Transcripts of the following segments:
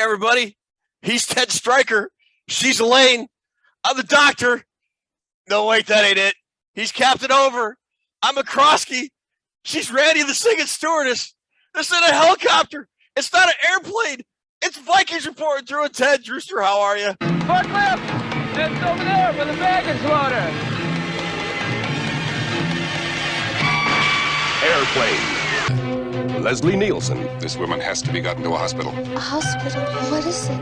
everybody. He's Ted Stryker. She's Elaine. I'm the doctor. No, wait, that ain't it. He's Captain Over. I'm McCroskey. She's Randy, the singing stewardess. This isn't a helicopter. It's not an airplane. It's Vikings reporting through a Ted. Drewster, how are you? Forklift! It's over there with the baggage loader. Airplane. Leslie Nielsen. This woman has to be gotten to a hospital. A hospital? What is it?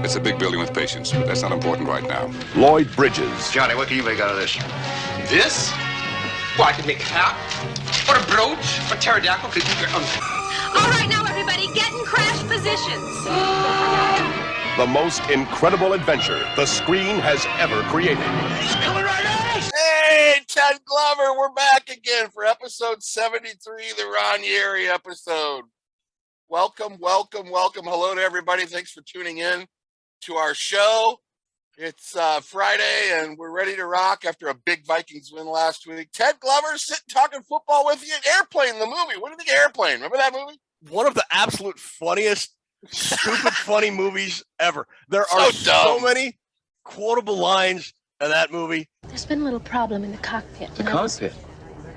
It's a big building with patients, but that's not important right now. Lloyd Bridges. Johnny, what can you make out of this? This? Well, I could make a hat, or a brooch, or pterodactyl. All right, now everybody, get in crash positions. The most incredible adventure the screen has ever created. He's coming right at us. Hey, Ted Glover, we're back again for episode 73, the Ron Yeri episode. Welcome. Hello to everybody. Thanks for tuning in to our show. It's Friday, and we're ready to rock after a big Vikings win last week. Ted Glover sitting talking football with you. Airplane, the movie. What do you think of Airplane? Remember that movie? One of the absolute funniest, stupid, funny movies ever. There are so many quotable lines in that movie. There's been a little problem in the cockpit. The cockpit?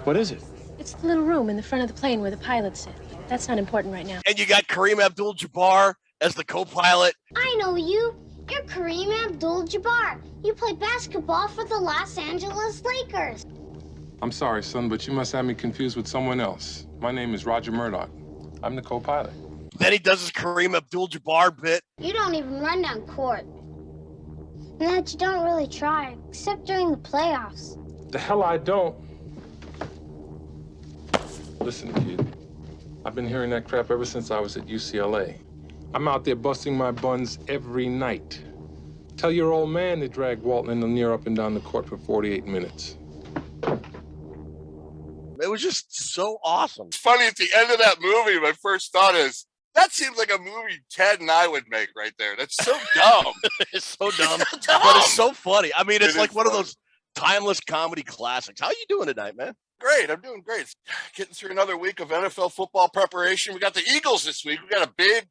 What is it? It's the little room in the front of the plane where the pilots sit. That's not important right now. And you got Kareem Abdul-Jabbar as the co-pilot. I know you. You're Kareem Abdul-Jabbar. You play basketball for the Los Angeles Lakers. I'm sorry, son, but you must have me confused with someone else. My name is Roger Murdoch. I'm the co-pilot. Then he does his Kareem Abdul-Jabbar bit. You don't even run down court. And that you don't really try, except during the playoffs. The hell I don't. Listen, kid. I've been hearing that crap ever since I was at UCLA. I'm out there busting my buns every night. Tell your old man to drag Walton and Lanier up and down the court for 48 minutes. It was just so awesome. It's funny, at the end of that movie, my first thought is, that seems like a movie Ted and I would make right there. That's so dumb. It's so dumb, but it's so funny. I mean, it's like one of those timeless comedy classics. How you doing tonight, man? Great. I'm doing great. Getting through another week of NFL football preparation. We got the Eagles this week. We got a big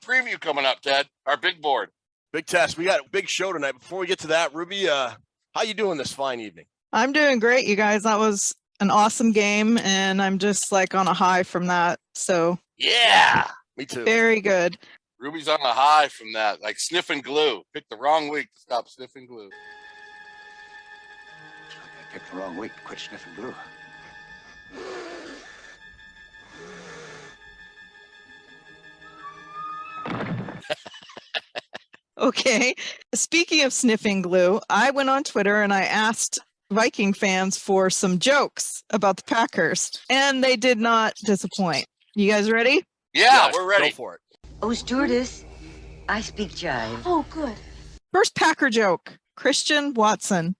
preview coming up, Ted. Our big board. Big test. We got a big show tonight. Before we get to that, Ruby, how you doing this fine evening? I'm doing great, you guys. That was an awesome game, and I'm just like on a high from that. So yeah, me too. Very good. Ruby's on a high from that, like sniffing glue. Picked the wrong week to stop sniffing glue. I picked the wrong week to quit sniffing glue. Okay. Speaking of sniffing glue, I went on Twitter and I asked Viking fans for some jokes about the Packers, and they did not disappoint. You guys ready? Yeah, we're ready. Go for it. Oh, stewardess, I speak jive. Oh, good. First Packer joke, Christian Watson.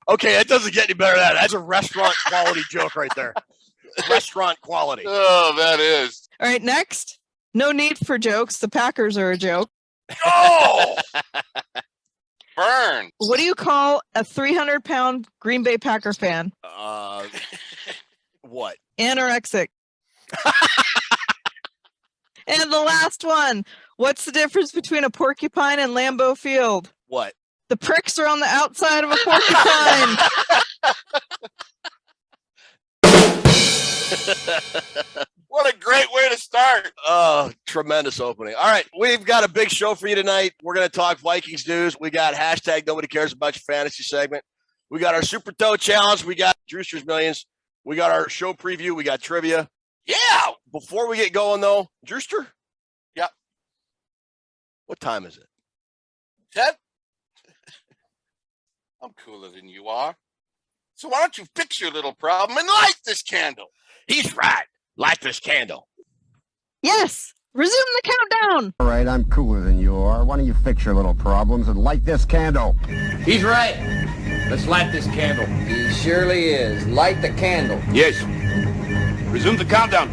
Okay, that doesn't get any better than that. That's a restaurant quality joke right there. Restaurant quality. Oh, that is. All right, next. No need for jokes. The Packers are a joke. Oh! Burn. What do you call a 300-pound Green Bay Packer fan? What? Anorexic. And the last one. What's the difference between a porcupine and Lambeau Field? What? The pricks are on the outside of a porcupine. What a great way to start. Oh, tremendous opening. All right, we've got a big show for you tonight. We're going to talk Vikings news. We got hashtag Nobody Cares About Your Fantasy segment. We got our Super Toe Challenge. We got Drewster's Millions. We got our show preview. We got trivia. Yeah. Before we get going, though, Drewster? Yeah. What time is it? Ted? I'm cooler than you are. So why don't you fix your little problem and light this candle? He's right. Light this candle. Yes. Resume the countdown. All right, I'm cooler than you are. Why don't you fix your little problems and light this candle? He's right. Let's light this candle. He surely is. Light the candle. Yes. Resume the countdown.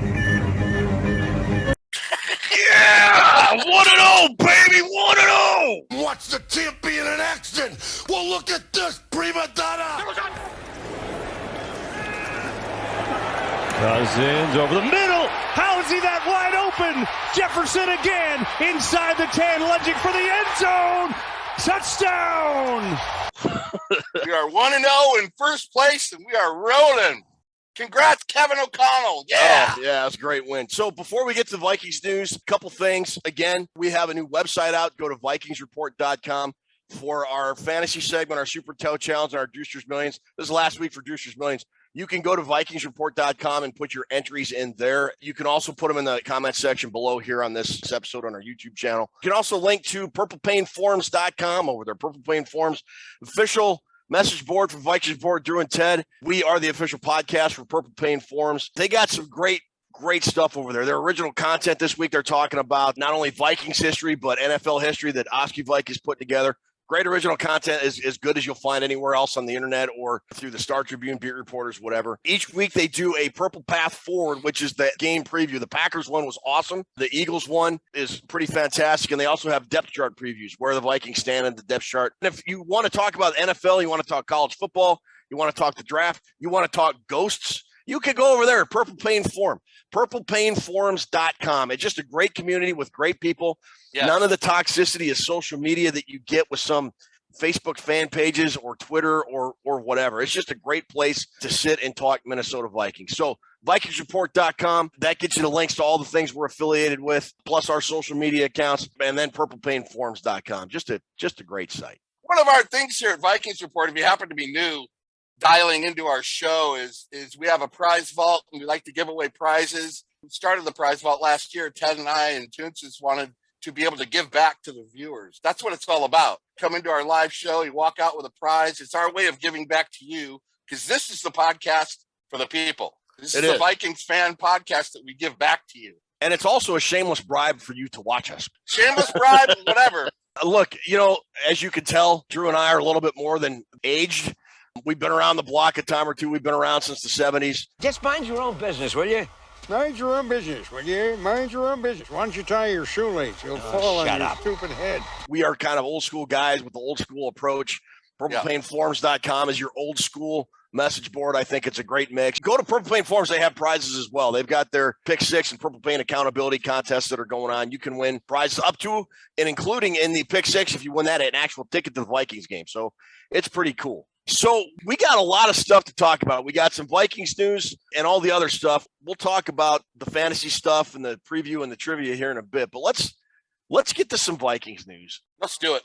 Yeah! 1-0, baby! 1-0! Watch the champ be in an accident. Well, look at this, prima donna. Cousins over the middle. How is he that wide open? Jefferson again inside the 10, lunging for the end zone. Touchdown! We are 1-0 in first place, and we are rolling. Congrats, Kevin O'Connell. Yeah. Oh, yeah, that's a great win. So before we get to the Vikings news, a couple things. Again, we have a new website out. Go to VikingsReport.com for our fantasy segment, our Super Toe Challenge, and our Drewster's Millions. This is last week for Drewster's Millions. You can go to VikingsReport.com and put your entries in there. You can also put them in the comment section below here on this episode on our YouTube channel. You can also link to PurplePainForums.com over there. Purple Pain Forums, official message board for Vikings Board, Drew and Ted. We are the official podcast for Purple Pain Forums. They got some great stuff over there. Their original content this week, they're talking about not only Vikings history, but NFL history that Oski Vikings put together. Great original content is as good as you'll find anywhere else on the internet or through the Star Tribune, Beat Reporters, whatever. Each week they do a Purple Path Forward, which is the game preview. The Packers one was awesome. The Eagles one is pretty fantastic. And they also have depth chart previews, where the Vikings stand in the depth chart. And if you want to talk about NFL, you want to talk college football, you want to talk the draft, you want to talk ghosts, you can go over there, Purple Pain Forum, purplepainforums.com. It's just a great community with great people. Yes. None of the toxicity of social media that you get with some Facebook fan pages or Twitter or whatever. It's just a great place to sit and talk Minnesota Vikings. So VikingsReport.com, that gets you the links to all the things we're affiliated with, plus our social media accounts, and then purplepainforums.com. Just a great site. One of our things here at Vikings Report, if you happen to be new, dialing into our show is we have a prize vault, and we like to give away prizes. We started the prize vault last year. Ted and I and Toonces wanted to be able to give back to the viewers. That's what it's all about. Come into our live show, you walk out with a prize. It's our way of giving back to you, because this is the podcast for the people. This is the Vikings fan podcast that we give back to you. And it's also a shameless bribe for you to watch us. Shameless bribe, whatever. Look, as you can tell, Drew and I are a little bit more than aged. We've been around the block a time or two. We've been around since the 70s. Just mind your own business, will you? Mind your own business, will you? Mind your own business. Why don't you tie your shoelace? You'll fall on your stupid head. We are kind of old school guys with the old school approach. PurplePainForums.com is your old school message board. I think it's a great mix. Go to Purple Pain Forums. They have prizes as well. They've got their Pick 6 and Purple Pain accountability contests that are going on. You can win prizes up to and including in the Pick 6 if you win that, an actual ticket to the Vikings game. So it's pretty cool. So we got a lot of stuff to talk about. We got some Vikings news and all the other stuff. We'll talk about the fantasy stuff and the preview and the trivia here in a bit. But let's get to some Vikings news. Let's do it.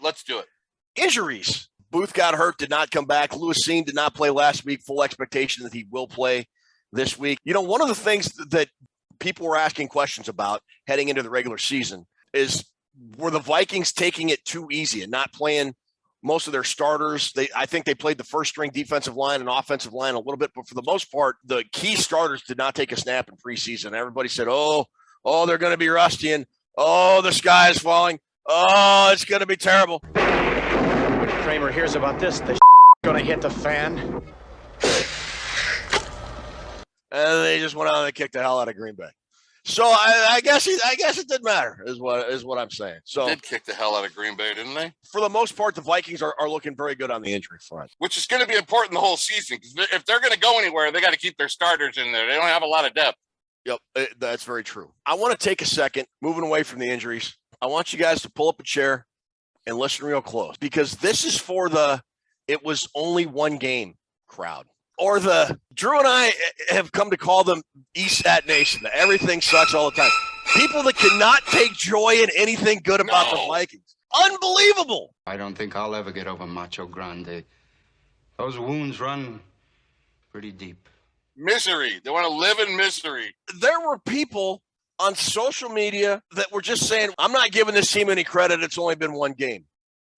Injuries. Booth got hurt, did not come back. Lewis Seen did not play last week. Full expectation that he will play this week. One of the things that people were asking questions about heading into the regular season is, were the Vikings taking it too easy and not playing most of their starters? I think they played the first string defensive line and offensive line a little bit, but for the most part, the key starters did not take a snap in preseason. Everybody said, oh, they're going to be rusty, and oh, the sky is falling. Oh, it's going to be terrible. When Kramer hears about this, the going to hit the fan. And they just went out and kicked the hell out of Green Bay. So I guess it didn't matter, is what I'm saying. So they did kick the hell out of Green Bay, didn't they? For the most part, the Vikings are looking very good on the injury front, which is going to be important the whole season, because if they're going to go anywhere, they got to keep their starters in there. They don't have a lot of depth. Yep, that's very true. I want to take a second, moving away from the injuries. I want you guys to pull up a chair and listen real close, because this is for the "it was only one game" crowd. Or the Drew and I have come to call them ESAT Nation. Everything sucks all the time. People that cannot take joy in anything good about the Vikings. Unbelievable. I don't think I'll ever get over Macho Grande. Those wounds run pretty deep. Misery. They want to live in misery. There were people on social media that were just saying, I'm not giving this team any credit. It's only been one game.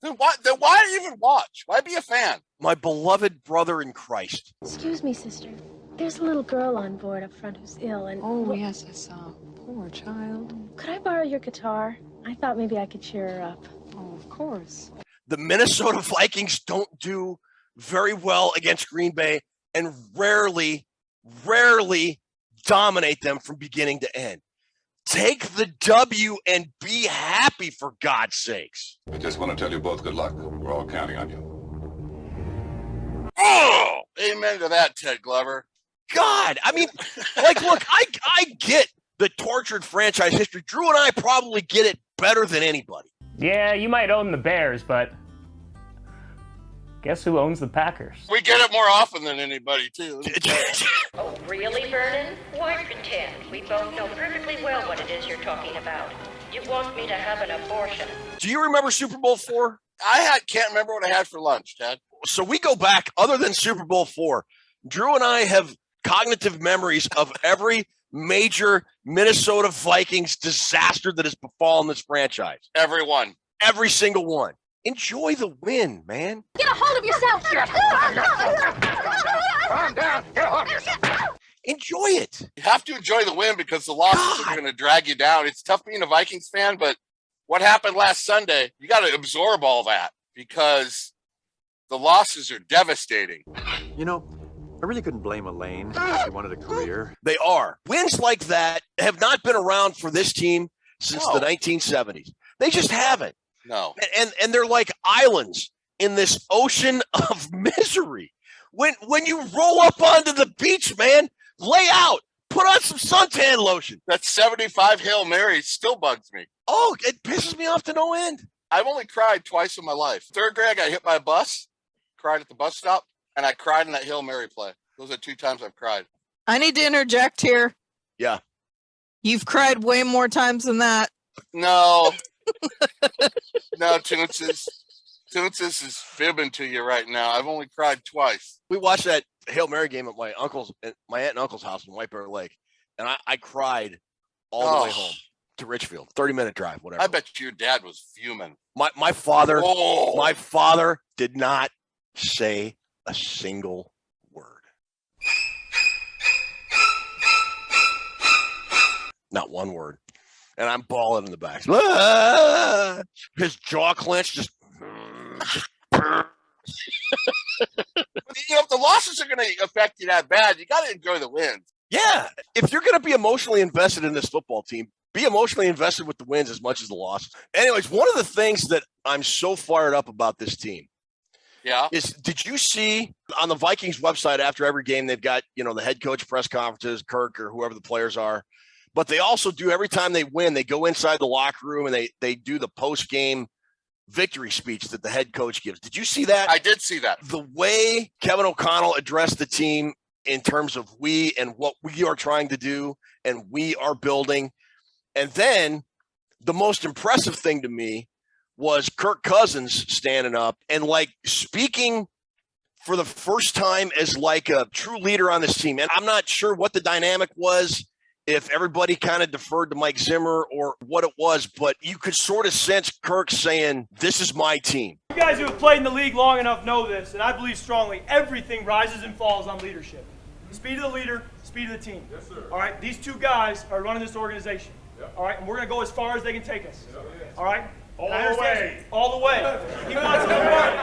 Then why even watch? Why be a fan? My beloved brother in Christ. Excuse me, sister. There's a little girl on board up front who's ill, and... Oh, yes, I saw. Poor child. Could I borrow your guitar? I thought maybe I could cheer her up. Oh, of course. The Minnesota Vikings don't do very well against Green Bay and rarely dominate them from beginning to end. Take the W and be happy, for God's sakes. I just want to tell you both good luck. We're all counting on you. Oh, amen to that, Ted Glover. God. I mean, like, look, I get the tortured franchise history. Drew and I probably get it better than anybody. Yeah, you might own the Bears, but guess who owns the Packers? We get it more often than anybody, too. Oh, really, Vernon? Why pretend? We both know perfectly well what it is you're talking about. You want me to have an abortion. Do you remember Super Bowl IV? Can't remember what I had for lunch, Ted. So we go back, other than Super Bowl IV, Drew and I have cognitive memories of every major Minnesota Vikings disaster that has befallen this franchise. Everyone. Every single one. Enjoy the win, man. Get a hold of yourself! Calm down. Get a hold of yourself. Enjoy it. You have to enjoy the win because the losses are going to drag you down. It's tough being a Vikings fan, but what happened last Sunday, you got to absorb all that because the losses are devastating. You know, I really couldn't blame Elaine if she wanted a career. They are. Wins like that have not been around for this team since the 1970s. They just haven't. No. And they're like islands in this ocean of misery. When you roll up onto the beach, man, lay out. Put on some suntan lotion. That 75 Hail Mary still bugs me. Oh, it pisses me off to no end. I've only cried twice in my life. Third grade, I got hit by a bus, cried at the bus stop, and I cried in that Hail Mary play. Those are 2 times I've cried. I need to interject here. Yeah. You've cried way more times than that. No. No, Toonces is fibbing to you right now. I've only cried twice. We watched that Hail Mary game at my aunt and uncle's house in White Bear Lake, and I cried all the way home to Richfield. 30-minute drive, whatever. I bet your dad was fuming. My father did not say a single word. Not one word. And I'm bawling in the back. Ah! His jaw clenched, just if the losses are going to affect you that bad, you got to enjoy the wins. Yeah. If you're going to be emotionally invested in this football team, be emotionally invested with the wins as much as the losses. Anyways, one of the things that I'm so fired up about this team is, did you see on the Vikings website after every game, they've got, the head coach press conferences, Kirk or whoever the players are, but they also do, every time they win, they go inside the locker room and they do the post-game victory speech that the head coach gives. Did you see that? I did see that. The way Kevin O'Connell addressed the team in terms of we and what we are trying to do and we are building. And then the most impressive thing to me was Kirk Cousins standing up and speaking for the first time as a true leader on this team. And I'm not sure what the dynamic was, if everybody kind of deferred to Mike Zimmer or what it was, but you could sort of sense Kirk saying, this is my team. You guys who have played in the league long enough know this, and I believe strongly, everything rises and falls on leadership. The speed of the leader, speed of the team. Yes, sir. All right, these 2 guys are running this organization. Yep. All right, and we're going to go as far as they can take us. Yep. All right? All the way. All the way. He wants to run.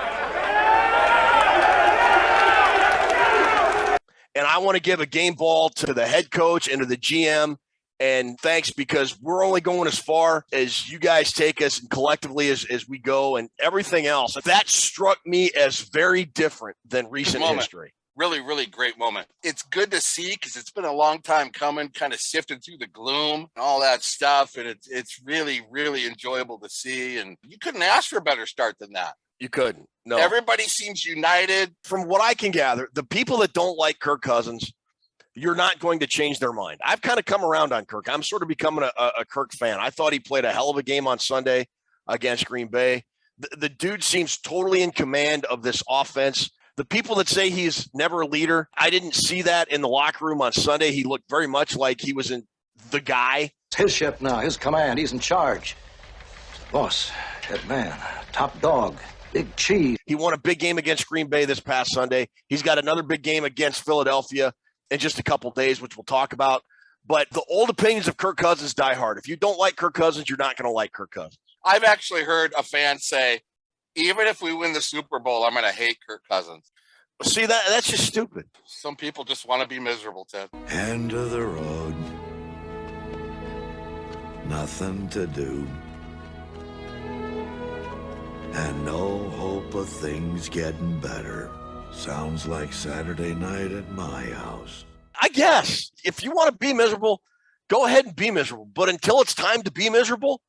And I want to give a game ball to the head coach and to the GM. And thanks, because we're only going as far as you guys take us and collectively as we go and everything else. That struck me as very different than recent history. Really, really great moment. It's good to see because it's been a long time coming, kind of sifting through the gloom and all that stuff. And it's really, really enjoyable to see. And you couldn't ask for a better start than that. You couldn't. No. Everybody seems united. From what I can gather, the people that don't like Kirk Cousins, you're not going to change their mind. I've kind of come around on Kirk. I'm sort of becoming a Kirk fan. I thought he played a hell of a game on Sunday against Green Bay. The dude seems totally in command of this offense. The people that say he's never a leader, I didn't see that in the locker room on Sunday. He looked very much like he was the guy. It's his ship now, his command. He's in charge. Boss, head man, top dog. Big cheese. He won a big game against Green Bay this past Sunday. He's got another big game against Philadelphia in just a couple days, which we'll talk about. But the old opinions of Kirk Cousins die hard. If you don't like Kirk Cousins, you're not going to like Kirk Cousins. I've actually heard a fan say, even if we win the Super Bowl, I'm going to hate Kirk Cousins. See, that's just stupid. Some people just want to be miserable, Ted. End of the road. Nothing to do. And no hope of things getting better. Sounds like Saturday night at my house. I guess if you want to be miserable, go ahead and be miserable. But until it's time to be miserable,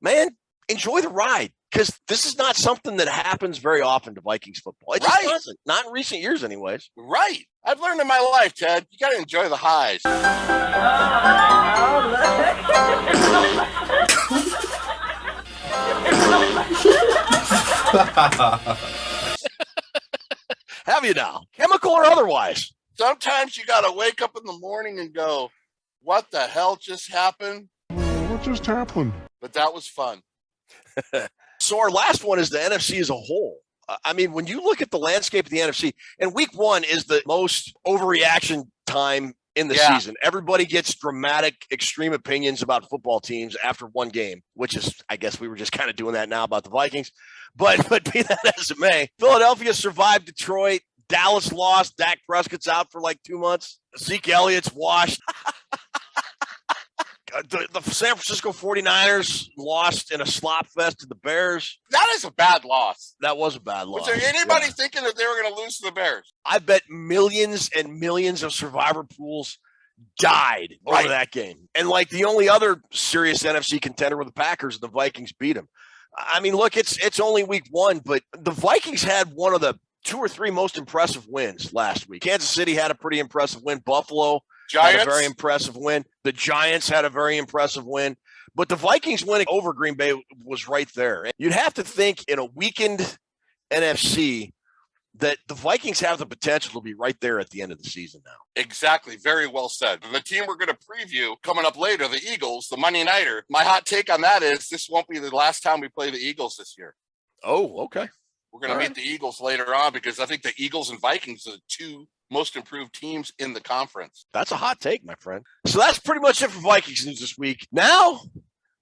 man, enjoy the ride. Because this is not something that happens very often to Vikings football. It just doesn't. Not in recent years, anyways. Right. I've learned in my life, Ted, you got to enjoy the highs. Have you now? Chemical or otherwise? Sometimes you got to wake up in the morning and go, what the hell just happened? What just happened? But that was fun. So our last one is the NFC as a whole. I mean, when you look at the landscape of the NFC, and week one is the most overreaction time in the season. Everybody gets dramatic, extreme opinions about football teams after one game, which is, I guess we were just kind of doing that now about the Vikings. But be that as it may, Philadelphia survived Detroit. Dallas lost. Dak Prescott's out for like 2 months. Zeke Elliott's washed. The San Francisco 49ers lost in a slop fest to the Bears. That is a bad loss. That was a bad loss. Was there anybody thinking that they were going to lose to the Bears? I bet millions and millions of survivor pools died over that game. And like the only other serious NFC contender were the Packers, and the Vikings beat them. I mean, look, it's only week one, but the Vikings had one of the 2 or 3 most impressive wins last week. Kansas City had a pretty impressive win. Buffalo had a very impressive win. The Giants had a very impressive win. But the Vikings winning over Green Bay was right there. You'd have to think in a weakened NFC that the Vikings have the potential to be right there at the end of the season now. Exactly. Very well said. The team we're going to preview coming up later, the Eagles, the Monday Nighter, my hot take on that is this won't be the last time we play the Eagles this year. Oh, okay. We're going to meet the Eagles later on because I think the Eagles and Vikings are the 2 most improved teams in the conference. That's a hot take, my friend. So that's pretty much it for Vikings news this week. Now,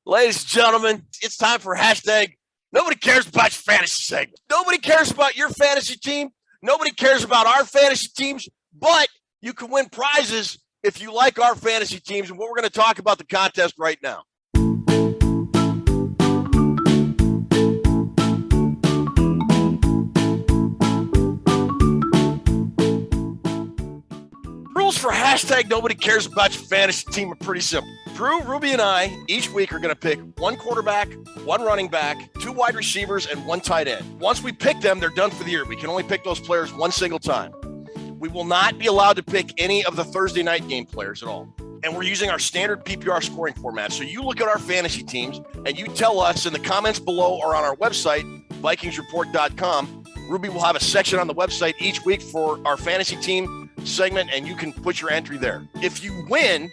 ladies and gentlemen, it's time for hashtag nobody cares about your fantasy segment. Nobody cares about your fantasy team. Nobody cares about our fantasy teams, but you can win prizes if you like our fantasy teams. And we're going to talk about the contest right now. Rules for hashtag nobody cares about your fantasy team are pretty simple. Drew, Ruby, and I each week are going to pick 1 quarterback, 1 running back, 2 wide receivers, and 1 tight end. Once we pick them, they're done for the year. We can only pick those players one single time. We will not be allowed to pick any of the Thursday night game players at all. And we're using our standard PPR scoring format. So you look at our fantasy teams and you tell us in the comments below or on our website, VikingsReport.com. Ruby will have a section on the website each week for our fantasy team segment, and you can put your entry there. If you win,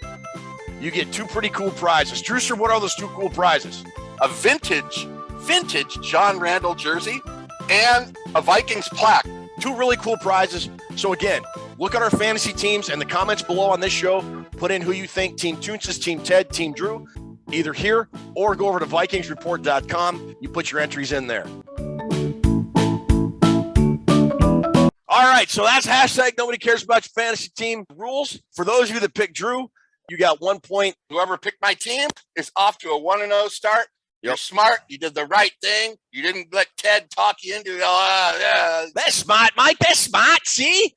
you get 2 pretty cool prizes. Drewster, what are those 2 cool prizes? A vintage John Randall jersey and a Vikings plaque. 2 really cool prizes. So again, look at our fantasy teams and the comments below on this show. Put in who you think, Team Toonces, Team Ted, Team Drew, either here or go over to VikingsReport.com. You put your entries in there. All right, so that's hashtag nobody cares about your fantasy team rules. For those of you that picked Drew, you got 1 point. Whoever picked my team is off to a 1-0 start. You're smart. You did the right thing. You didn't let Ted talk you into it. That's smart, Mike. That's smart, see?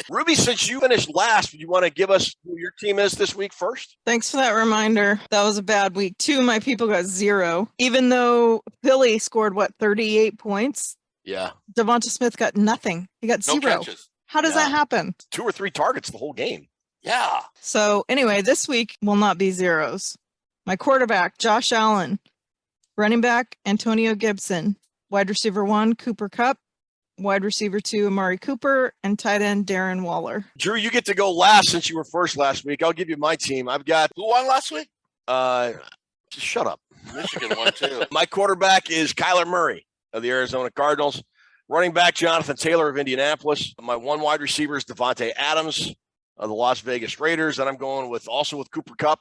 Ruby, since you finished last, would you want to give us who your team is this week first? Thanks for that reminder. That was a bad week. 2 of my people got 0. Even though Philly scored, 38 points? Yeah. Devonta Smith got nothing. He got 0. Catches. How does that happen? 2 or 3 targets the whole game. Yeah. So anyway, this week will not be zeros. My quarterback, Josh Allen. Running back, Antonio Gibson. Wide receiver 1, Cooper Kupp. Wide receiver 2, Amari Cooper. And tight end, Darren Waller. Drew, you get to go last since you were first last week. I'll give you my team. I've got... Who won last week? Just shut up. Michigan won too. My quarterback is Kyler Murray of the Arizona Cardinals. Running back, Jonathan Taylor of Indianapolis. My 1 wide receiver is Devontae Adams of the Las Vegas Raiders. And I'm going with Cooper Kupp,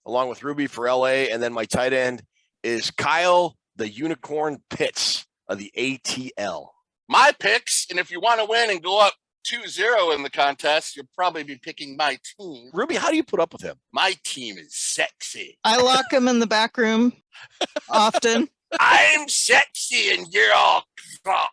along with Ruby for LA. And then my tight end is Kyle the Unicorn Pitts of the ATL. My picks, and if you want to win and go up 2-0 in the contest, you'll probably be picking my team. Ruby, how do you put up with him? My team is sexy. I lock him in the back room often. I'm sexy and you're all crop.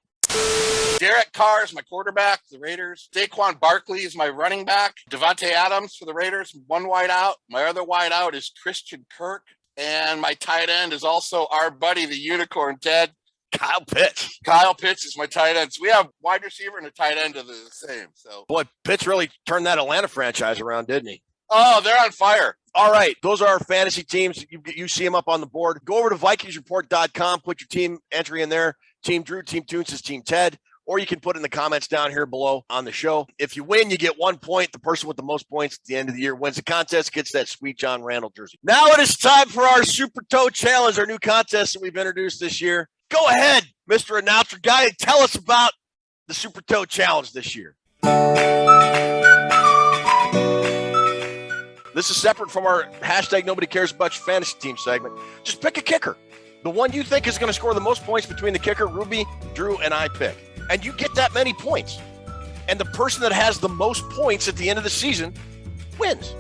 Derek Carr is my quarterback, the Raiders. Saquon Barkley is my running back. Devontae Adams for the Raiders, one wide out. My other wide out is Christian Kirk. And my tight end is also our buddy, the unicorn, Ted. Kyle Pitts. Kyle Pitts is my tight end. So we have wide receiver and a tight end of the same. So, boy, Pitts really turned that Atlanta franchise around, didn't he? Oh, they're on fire. All right. Those are our fantasy teams. You see them up on the board. Go over to VikingsReport.com. Put your team entry in there. Team Drew, Team Toons, Team Ted. Or you can put it in the comments down here below on the show. If you win, you get 1 point. The person with the most points at the end of the year wins the contest, gets that sweet John Randall jersey. Now it is time for our Super Toe Challenge, our new contest that we've introduced this year. Go ahead, Mr. Announcer Guy, and tell us about the Super Toe Challenge this year. This is separate from our hashtag Nobody Cares About Your Fantasy Team segment. Just pick a kicker. The one you think is going to score the most points between the kicker, Ruby, Drew, and I pick. And you get that many points. And the person that has the most points at the end of the season wins.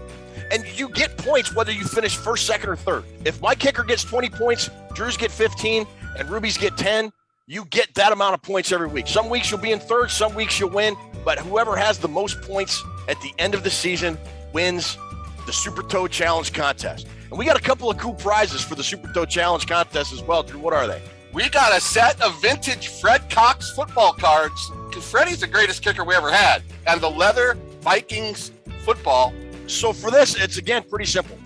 And you get points whether you finish first, second, or third. If my kicker gets 20 points, Drew's get 15, and Ruby's get 10, you get that amount of points every week. Some weeks you'll be in third, some weeks you'll win, but whoever has the most points at the end of the season wins the Super Toe Challenge contest. And we got a couple of cool prizes for the Super Toe Challenge contest as well. Drew, what are they? We got a set of vintage Fred Cox football cards. Freddie's the greatest kicker we ever had. And the leather Vikings football. So for this, it's, again, pretty simple.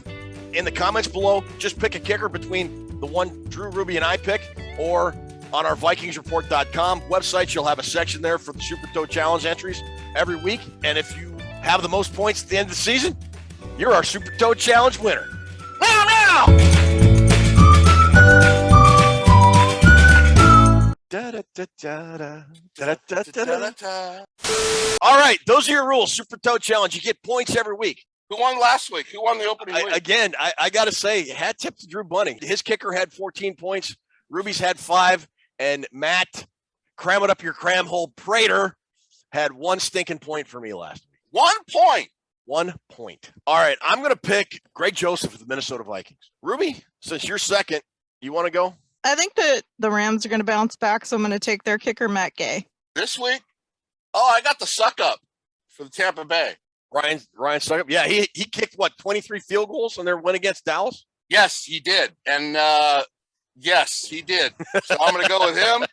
In the comments below, just pick a kicker between the one Drew, Ruby, and I pick, or on our VikingsReport.com website, you'll have a section there for the Super Toe Challenge entries every week. And if you have the most points at the end of the season, you're our Super Toe Challenge winner. Now! All right, those are your rules. Super Toe Challenge. You get points every week. Who won last week? Who won the opening week? Again, I got to say, hat tip to Drew Bunny. His kicker had 14 points. Ruby's had 5. And Matt, cram it up your cram hole, Prater, had 1 stinking point for me last week. 1 point. 1 point. All right, I'm going to pick Greg Joseph of the Minnesota Vikings. Ruby, since you're second, you want to go? I think that the Rams are going to bounce back, so I'm going to take their kicker, Matt Gay. This week? Oh, I got the suck up for the Tampa Bay. Ryan Suckup. Yeah, he kicked, 23 field goals on their win against Dallas? Yes, he did. And, yes, he did. So I'm going to go with him.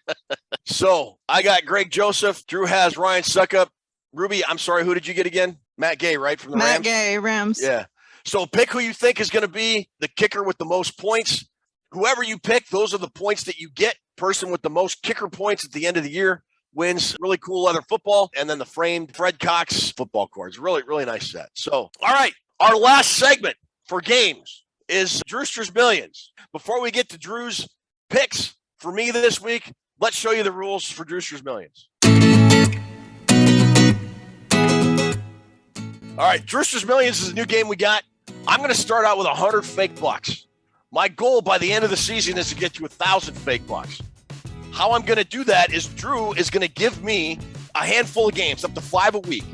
So I got Greg Joseph. Drew has Ryan Suckup. Ruby, I'm sorry, who did you get again? Matt Gay, right? From the Rams? Matt Gay, Rams. Yeah. So pick who you think is going to be the kicker with the most points. Whoever you pick, those are the points that you get. Person with the most kicker points at the end of the year wins really cool leather football. And then the framed Fred Cox football cards. Really, really nice set. So, all right. Our last segment for games is Drewster's Millions. Before we get to Drew's picks for me this week, let's show you the rules for Drewster's Millions. All right, Drewster's Millions is a new game we got. I'm going to start out with 100 fake bucks. My goal by the end of the season is to get to 1,000 fake bucks. How I'm going to do that is Drew is going to give me a handful of games, up to 5 a week.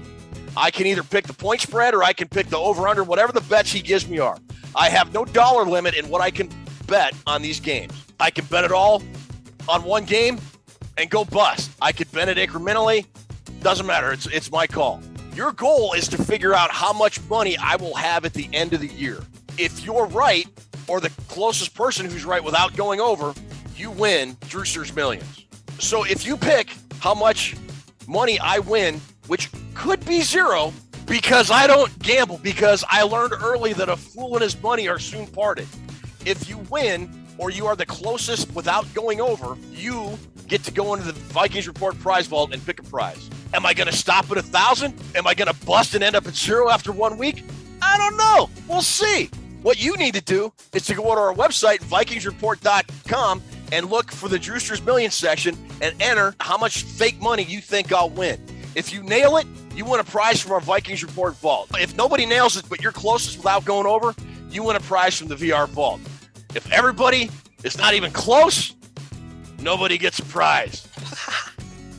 I can either pick the point spread or I can pick the over-under, whatever the bets he gives me are. I have no dollar limit in what I can bet on these games. I can bet it all on one game and go bust. I could bet it incrementally. Doesn't matter. It's my call. Your goal is to figure out how much money I will have at the end of the year. If you're right, or the closest person who's right without going over, you win Drewster's Millions. So if you pick how much money I win, which could be 0, because I don't gamble, because I learned early that a fool and his money are soon parted. If you win, or you are the closest without going over, you get to go into the Vikings Report prize vault and pick a prize. Am I going to stop at 1,000? Am I going to bust and end up at 0 after 1 week? I don't know. We'll see. What you need to do is to go to our website, VikingsReport.com, and look for the Drewster's Millions section and enter how much fake money you think I'll win. If you nail it, you win a prize from our Vikings Report vault. If nobody nails it, but you're closest without going over, you win a prize from the VR vault. If everybody is not even close, nobody gets a prize.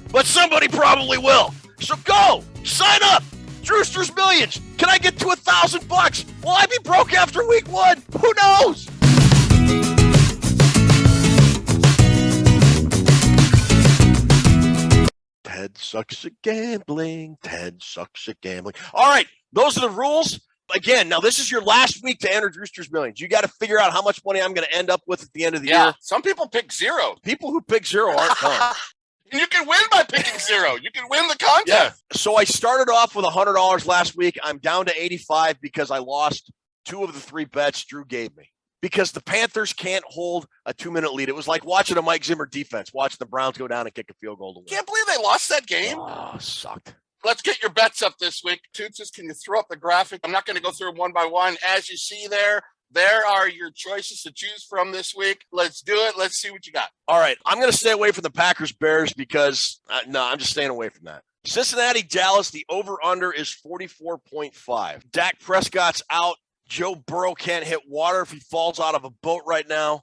But somebody probably will. So go, sign up. Drewster's Millions. Can I get to $1,000? Will I be broke after week 1? Who knows? sucks at gambling. Ted sucks at gambling. All right, those are the rules. Again, now this is your last week to enter Drewster's Millions. You got to figure out how much money I'm going to end up with at the end of the year. Some people pick zero. People who pick zero aren't dumb. And you can win by picking zero. You can win the contest. Yeah. So I started off with $100 last week. I'm down to 85 because I lost 2 of the 3 bets Drew gave me. Because the Panthers can't hold a 2-minute lead. It was like watching a Mike Zimmer defense, watching the Browns go down and kick a field goal to win. Can't believe they lost that game. Oh, sucked. Let's get your bets up this week. Tootses, can you throw up the graphic? I'm not going to go through them one by one. As you see there are your choices to choose from this week. Let's do it. Let's see what you got. All right. I'm going to stay away from the Packers-Bears because, I'm just staying away from that. Cincinnati-Dallas, the over-under is 44.5. Dak Prescott's out. Joe Burrow can't hit water if he falls out of a boat right now.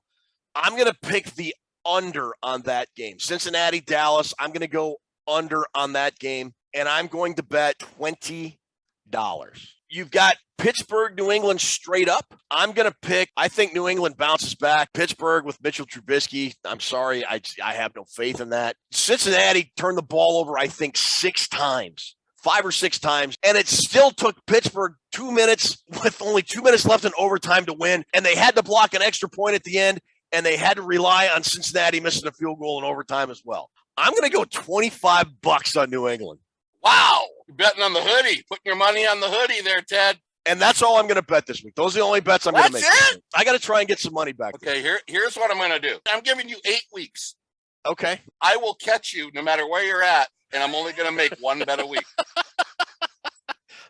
I'm going to pick the under on that game. Cincinnati-Dallas, I'm going to go under on that game. And I'm going to bet $20. You've got Pittsburgh, New England straight up. I'm going to pick, I think New England bounces back. Pittsburgh with Mitchell Trubisky. I'm sorry, I have no faith in that. Cincinnati turned the ball over, I think, 6 times. 5 or 6 times. And it still took Pittsburgh 2 minutes with only 2 minutes left in overtime to win. And they had to block an extra point at the end. And they had to rely on Cincinnati missing a field goal in overtime as well. I'm going to go $25 on New England. Wow. You're betting on the hoodie. Putting your money on the hoodie there, Ted. And that's all I'm going to bet this week. Those are the only bets I'm going to make. That's it? I got to try and get some money back. Okay, here's what I'm going to do. I'm giving you 8 weeks. Okay. I will catch you no matter where you're at, and I'm only going to make 1 bet a week.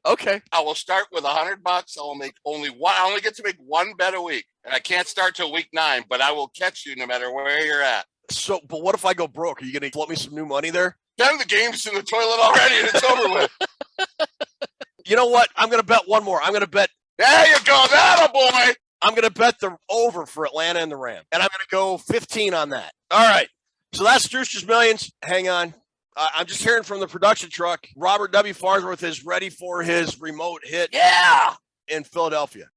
Okay. I will start with $100. I will make only one. I only get to make 1 bet a week. And I can't start till week 9, but I will catch you no matter where you're at. So, but what if I go broke? Are you going to float me some new money there? Then the game's in the toilet already and it's over with. You know what? I'm going to bet one more. I'm going to bet. There you go. That a boy. I'm going to bet the over for Atlanta and the Rams. And I'm going to go 15 on that. All right. So that's Drewster's Millions. Hang on. I'm just hearing from the production truck. Robert W. Farnsworth is ready for his remote hit. Yeah. In Philadelphia.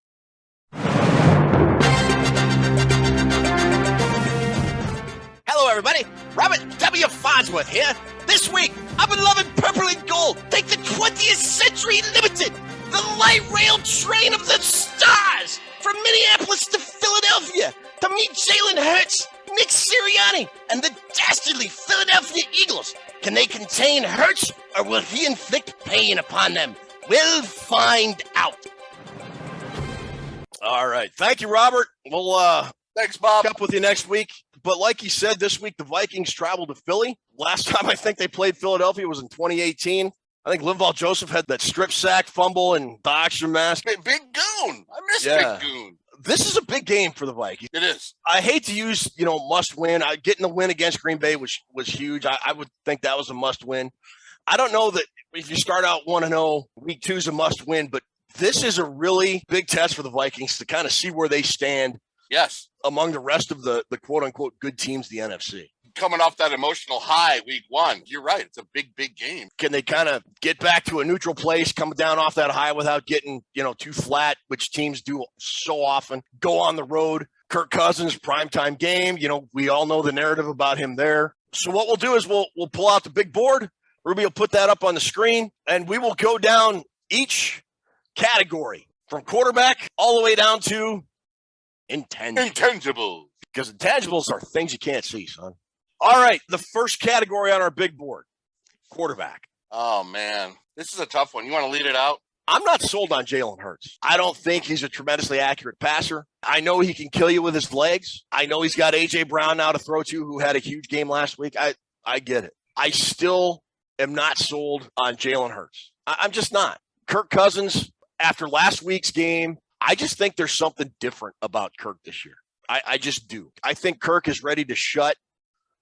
Hello, everybody. Robert W. Farnsworth here. This week, our beloved Purple and Gold take the 20th Century Limited, the light rail train of the stars, from Minneapolis to Philadelphia to meet Jalen Hurts, Nick Sirianni, and the dastardly Philadelphia Eagles. Can they contain Hurts, or will he inflict pain upon them? We'll find out. All right. Thank you, Robert. We'll thanks, Bob. Pick up with you next week. But like he said, this week the Vikings traveled to Philly. Last time I think they played Philadelphia was in 2018. I think Linval Joseph had that strip sack fumble and the oxygen mask. Big Goon. I miss Big Goon. This is a big game for the Vikings. It is. I hate to use, must win. Getting the win against Green Bay was huge. I would think that was a must win. I don't know that if you start out 1-0, week 2 is a must win, but this is a really big test for the Vikings to kind of see where they stand. Yes. Among the rest of the quote unquote good teams, the NFC. Coming off that emotional high week 1. You're right. It's a big game. Can they kind of get back to a neutral place, come down off that high without getting, too flat, which teams do so often, go on the road. Kirk Cousins, primetime game. We all know the narrative about him there. So what we'll do is we'll pull out the big board. Ruby will put that up on the screen, and we will go down each category from quarterback all the way down to intangibles. Because intangibles are things you can't see, son. All right, the first category on our big board, quarterback. Oh, man. This is a tough one. You want to lead it out? I'm not sold on Jalen Hurts. I don't think he's a tremendously accurate passer. I know he can kill you with his legs. I know he's got A.J. Brown now to throw to, who had a huge game last week. I get it. I still am not sold on Jalen Hurts. I'm just not. Kirk Cousins, after last week's game, I just think there's something different about Kirk this year. I just do. I think Kirk is ready to shut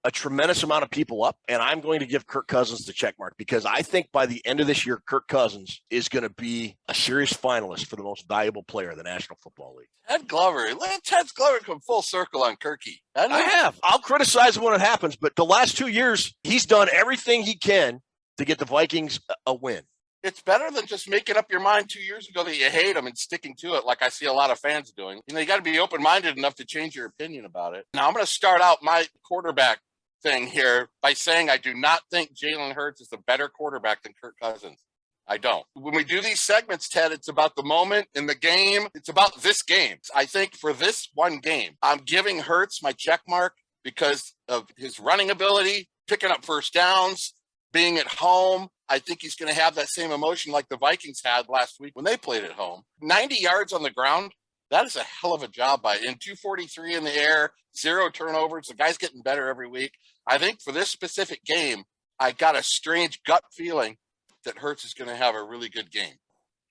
a tremendous amount of people up, and I'm going to give Kirk Cousins the check mark because I think by the end of this year, Kirk Cousins is going to be a serious finalist for the most valuable player in the National Football League. Ted Glover. Let Ted Glover come full circle on Kirky. I have. I'll criticize him when it happens, but the last 2 years, he's done everything he can to get the Vikings a win. It's better than just making up your mind 2 years ago that you hate them and sticking to it like I see a lot of fans doing. You got to be open-minded enough to change your opinion about it. Now, I'm going to start out my quarterback thing here by saying I do not think Jalen Hurts is a better quarterback than Kirk Cousins. I don't. When we do these segments, Ted, it's about the moment in the game. It's about this game. I think for this one game, I'm giving Hurts my check mark because of his running ability, picking up first downs, being at home. I think he's going to have that same emotion like the Vikings had last week when they played at home. 90 yards on the ground, that is a hell of a job by him. 243 in the air, 0 turnovers. The guy's getting better every week. I think for this specific game, I got a strange gut feeling that Hurts is going to have a really good game.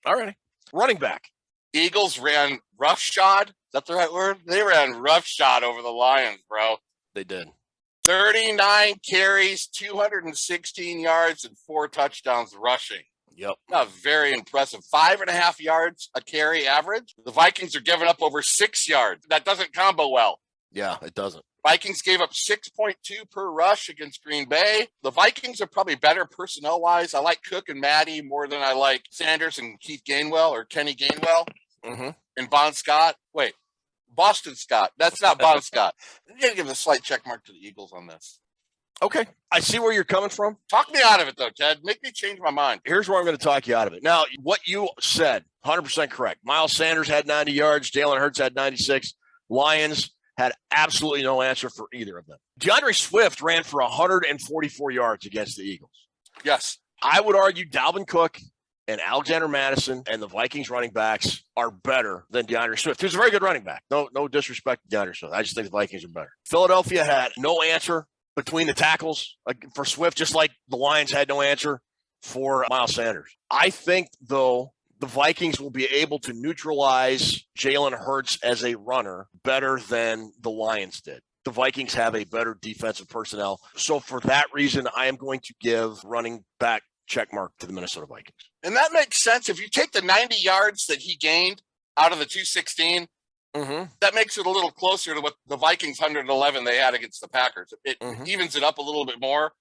All right. Running back. Eagles ran roughshod. Is that the right word? They ran roughshod over the Lions, bro. They did. 39 carries, 216 yards, and 4 touchdowns rushing. Yep. Very impressive. 5.5 yards a carry average. The Vikings are giving up over 6 yards. That doesn't combo well. Yeah, it doesn't. Vikings gave up 6.2 per rush against Green Bay. The Vikings are probably better personnel-wise. I like Cook and Matty more than I like Sanders and Keith Gainwell or Kenny Gainwell and Bon Scott. Wait, Boston Scott. That's not Bon Scott. I'm going to give a slight check mark to the Eagles on this. Okay. I see where you're coming from. Talk me out of it, though, Ted. Make me change my mind. Here's where I'm going to talk you out of it. Now, what you said, 100% correct. Miles Sanders had 90 yards. Jalen Hurts had 96. Lions had absolutely no answer for either of them. DeAndre Swift ran for 144 yards against the Eagles. Yes. I would argue Dalvin Cook and Alexander Madison and the Vikings running backs are better than DeAndre Swift, who's a very good running back. No disrespect to DeAndre Swift. I just think the Vikings are better. Philadelphia had no answer between the tackles for Swift, just like the Lions had no answer for Miles Sanders. I think, though, the Vikings will be able to neutralize Jalen Hurts as a runner better than the Lions did. The Vikings have a better defensive personnel. So for that reason, I am going to give running back check mark to the Minnesota Vikings. And that makes sense. If you take the 90 yards that he gained out of the 216, that makes it a little closer to what the Vikings 111 they had against the Packers. It evens it up a little bit more.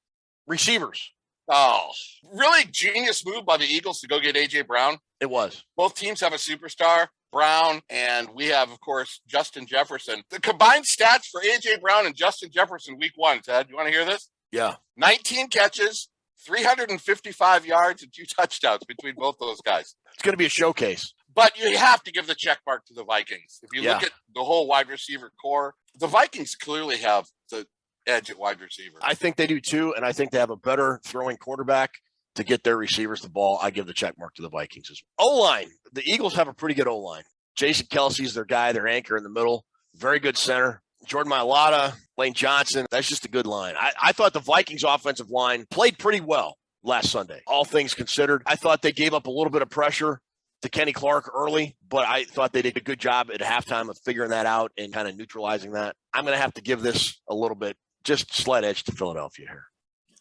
Receivers. Oh, really genius move by the Eagles to go get A.J. Brown. It was. Both teams have a superstar, Brown, and we have, of course, Justin Jefferson. The combined stats for A.J. Brown and Justin Jefferson week 1, Ted, you want to hear this? Yeah. 19 catches, 355 yards, and 2 touchdowns between both those guys. It's going to be a showcase. But you have to give the check mark to the Vikings. If you look at the whole wide receiver core, the Vikings clearly have the edge at wide receiver. I think they do too, and I think they have a better throwing quarterback to get their receivers the ball. I give the check mark to the Vikings as well. O-line. The Eagles have a pretty good O-line. Jason Kelsey's their guy, their anchor in the middle. Very good center. Jordan Mailata, Lane Johnson. That's just a good line. I thought the Vikings offensive line played pretty well last Sunday, all things considered. I thought they gave up a little bit of pressure to Kenny Clark early, but I thought they did a good job at halftime of figuring that out and kind of neutralizing that. I'm going to have to give this a little bit, just slight edge to Philadelphia here.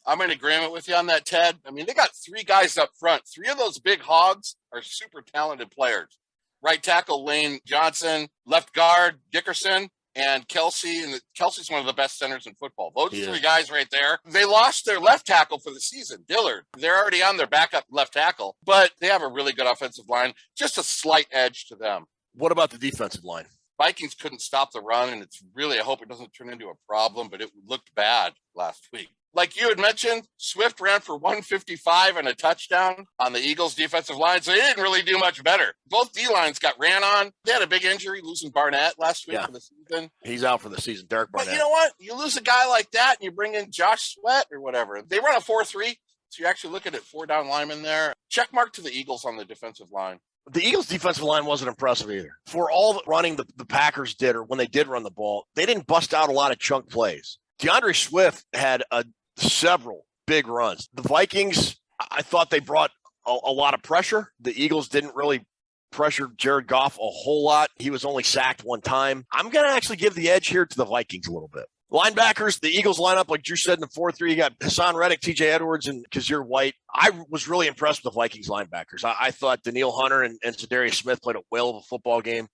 I'm in agreement with you on that, Ted. I mean, they got 3 guys up front. 3 of those big hogs are super talented players. Right tackle, Lane Johnson, left guard, Dickerson, and Kelsey. And Kelsey's one of the best centers in football. Those 3 guys right there. They lost their left tackle for the season, Dillard. They're already on their backup left tackle, but they have a really good offensive line. Just a slight edge to them. What about the defensive line? Vikings couldn't stop the run, and it's really, I hope it doesn't turn into a problem, but it looked bad last week. Like you had mentioned, Swift ran for 155 and a touchdown on the Eagles' defensive line, so they didn't really do much better. Both D-lines got ran on. They had a big injury, losing Barnett last week for the season. He's out for the season, Derek Barnett. But you know what? You lose a guy like that, and you bring in Josh Sweat or whatever. They run a 4-3, so you're actually looking at 4 down linemen there. Check mark to the Eagles on the defensive line. The Eagles' defensive line wasn't impressive either. For all the running the Packers did, or when they did run the ball, they didn't bust out a lot of chunk plays. DeAndre Swift had several big runs. The Vikings, I thought they brought a lot of pressure. The Eagles didn't really pressure Jared Goff a whole lot. He was only sacked 1 time. I'm going to actually give the edge here to the Vikings a little bit. Linebackers, the Eagles line up, like Drew said, in the 4-3. You got Hassan Reddick, TJ Edwards, and Kazir White. I was really impressed with the Vikings linebackers. I thought Daniil Hunter and Zadarius Smith played a whale of a football game.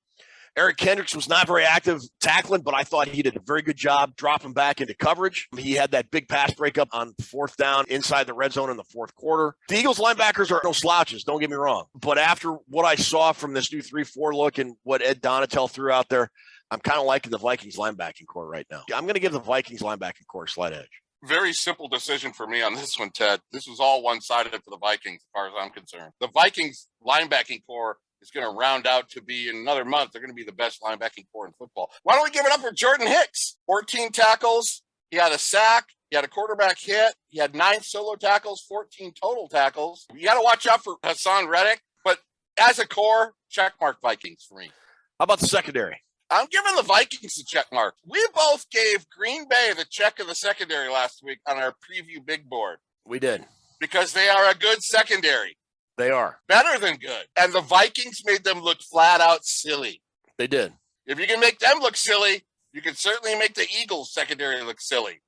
Eric Kendricks was not very active tackling, but I thought he did a very good job dropping back into coverage. He had that big pass breakup on 4th down inside the red zone in the 4th quarter. The Eagles linebackers are no slouches, don't get me wrong. But after what I saw from this new 3-4 look and what Ed Donatel threw out there, I'm kind of liking the Vikings linebacking core right now. I'm going to give the Vikings linebacking core a slight edge. Very simple decision for me on this one, Ted. This was all one-sided for the Vikings, as far as I'm concerned. The Vikings linebacking core is going to round out to be, in another month, they're going to be the best linebacking core in football. Why don't we give it up for Jordan Hicks? 14 tackles. He had a sack. He had a quarterback hit. He had 9 solo tackles, 14 total tackles. You got to watch out for Hassan Reddick. But as a core, checkmark Vikings for me. How about the secondary? I'm giving the Vikings a check mark. We both gave Green Bay the check of the secondary last week on our preview big board. We did. Because they are a good secondary. They are. Better than good. And the Vikings made them look flat out silly. They did. If you can make them look silly, you can certainly make the Eagles secondary look silly.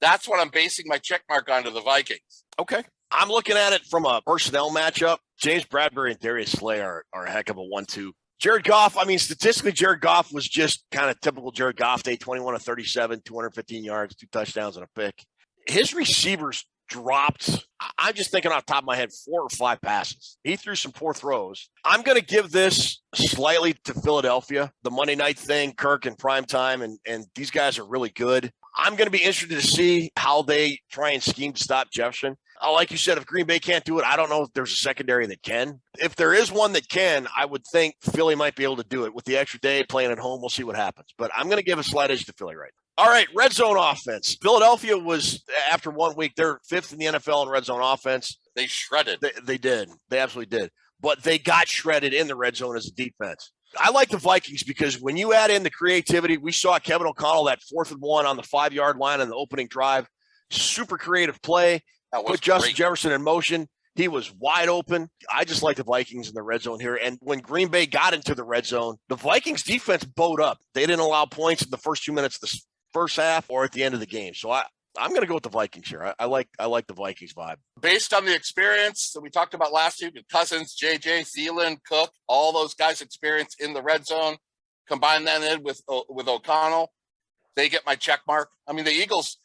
That's what I'm basing my check mark on to the Vikings. Okay. I'm looking at it from a personnel matchup. James Bradbury and Darius Slay are a heck of a 1-2. Jared Goff, I mean, statistically, Jared Goff was just kind of typical Jared Goff day, 21 of 37, 215 yards, 2 touchdowns, and a pick. His receivers dropped, I'm just thinking off the top of my head, 4 or 5 passes. He threw some poor throws. I'm going to give this slightly to Philadelphia. The Monday night thing, Kirk in primetime, and these guys are really good. I'm going to be interested to see how they try and scheme to stop Jefferson. Like you said, if Green Bay can't do it, I don't know if there's a secondary that can. If there is one that can, I would think Philly might be able to do it. With the extra day playing at home, we'll see what happens. But I'm going to give a slight edge to Philly right now. All right, red zone offense. Philadelphia was, after 1 week, they're 5th in the NFL in red zone offense. They shredded. They did. They absolutely did. But they got shredded in the red zone as a defense. I like the Vikings because when you add in the creativity, we saw Kevin O'Connell, that 4th and 1 on the 5-yard line on the opening drive. Super creative play. Put Justin Jefferson in motion. He was wide open. I just like the Vikings in the red zone here. And when Green Bay got into the red zone, the Vikings defense bowed up. They didn't allow points in the first 2 minutes of the first half or at the end of the game. So I'm going to go with the Vikings here. I like the Vikings vibe. Based on the experience that we talked about last week with Cousins, JJ, Thielen, Cook, all those guys' experience in the red zone, combine that in with O'Connell, they get my check mark. I mean, the Eagles